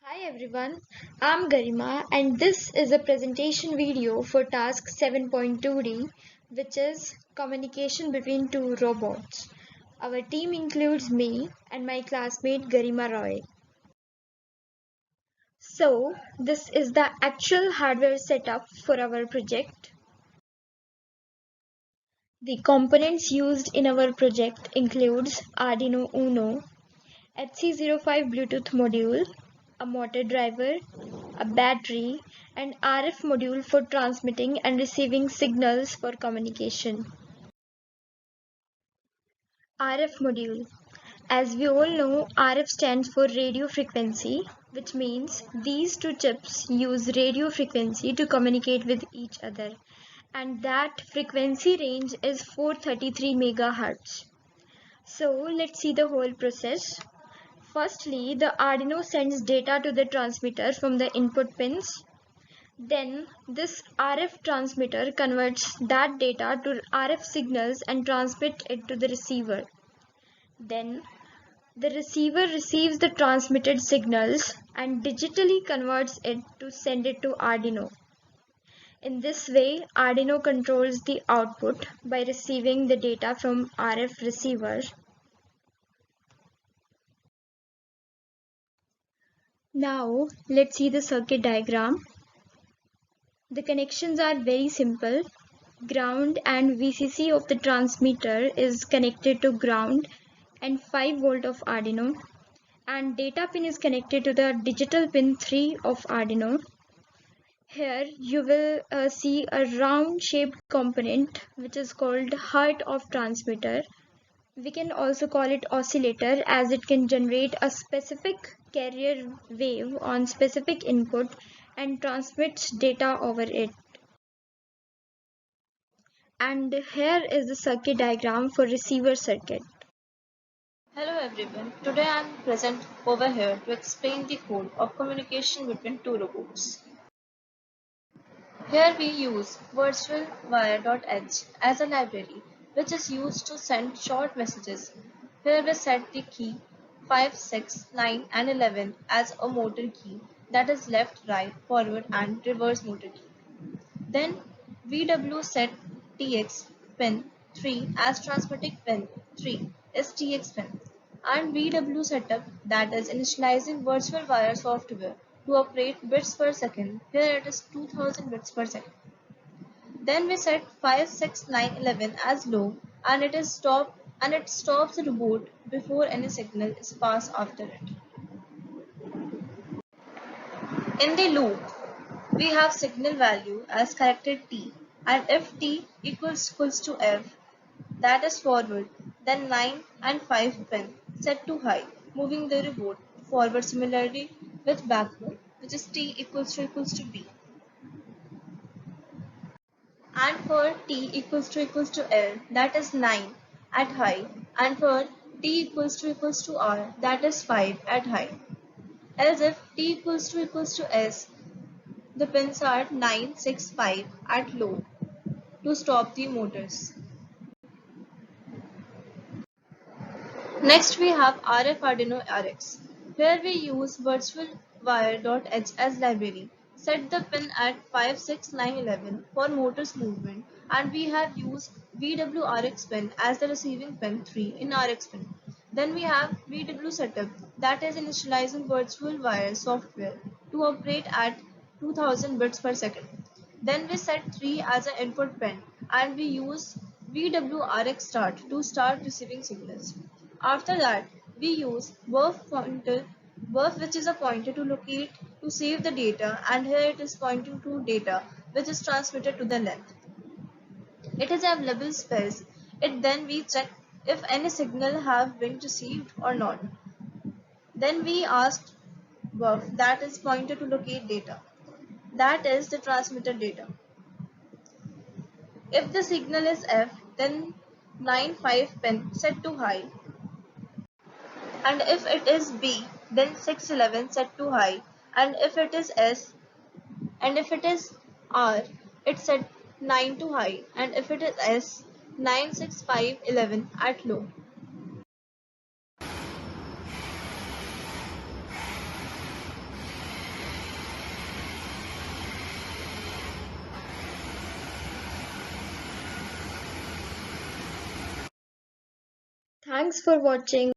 Hi everyone, I'm Garima and this is a presentation video for task 7.2D, which is communication between two robots. Our team includes me and my classmate Garima Roy. So, this is the actual hardware setup for our project. The components used in our project includes Arduino Uno, HC05 Bluetooth module, a motor driver, a battery, and RF module for transmitting and receiving signals for communication. RF module. As we all know, RF stands for radio frequency, which means these two chips use radio frequency to communicate with each other, and that frequency range is 433 MHz. So let's see the whole process. Firstly, the Arduino sends data to the transmitter from the input pins. Then this RF transmitter converts that data to RF signals and transmits it to the receiver. Then the receiver receives the transmitted signals and digitally converts it to send it to Arduino. In this way, Arduino controls the output by receiving the data from RF receiver. Now let's see the circuit diagram. The connections are very simple. Ground and VCC of the transmitter is connected to ground and 5 volt of Arduino, and data pin is connected to the digital pin 3 of Arduino. Here you will see a round shaped component which is called heart of transmitter. We can also call it oscillator as it can generate a specific carrier wave on specific input and transmits data over it. And here is the circuit diagram for receiver circuit. Hello everyone, today I am present over here to explain the code of communication between two robots. Here we use virtualwire.h as a library which is used to send short messages. Here we set the key 5, 6, 9 and 11 as a motor key, that is left, right, forward and reverse motor key. Then VW set TX pin 3 as transmitting pin 3 is TX pin, and VW setup, that is initializing virtual wire software to operate bits per second. Here it is 2000 bits per second. Then we set 5, 6, 9, 11 as low, and it stops the robot before any signal is passed after it. In the loop, we have signal value as character t, and if t equals to f, that is forward, then 9 and 5 pin set to high, moving the robot forward. Similarly with backward, which is t equals to b. And for t equals to l, that is 9 at high, and for t equals to r, that is 5 at high. Else if t equals to s, the pins are 9, 6, 5 at low to stop the motors. Next we have RF Arduino RX. Here we use virtualwire.h as library. Set the pin at 5, 6, 9, 11 for motors movement, and we have used VWRX pin as the receiving pin 3 in RX pin. Then we have VW setup, that is initializing virtual wire software to operate at 2000 bits per second. Then we set 3 as an input pin, and we use VWRX start to start receiving signals. After that, we use buff, which is a pointer to locate to save the data, and here it is pointing to data which is transmitted to the length. It is available space. Then we check if any signal have been received or not. Then we ask buff, that is pointer to locate data, that is the transmitted data. If the signal is F, then 9-5 pin set to high, and if it is B, then 611 set to high, and if it is S, and if it is R, it's set 9 to high, and if it is S, 9, 6, 5, 11 at low. Thanks for watching.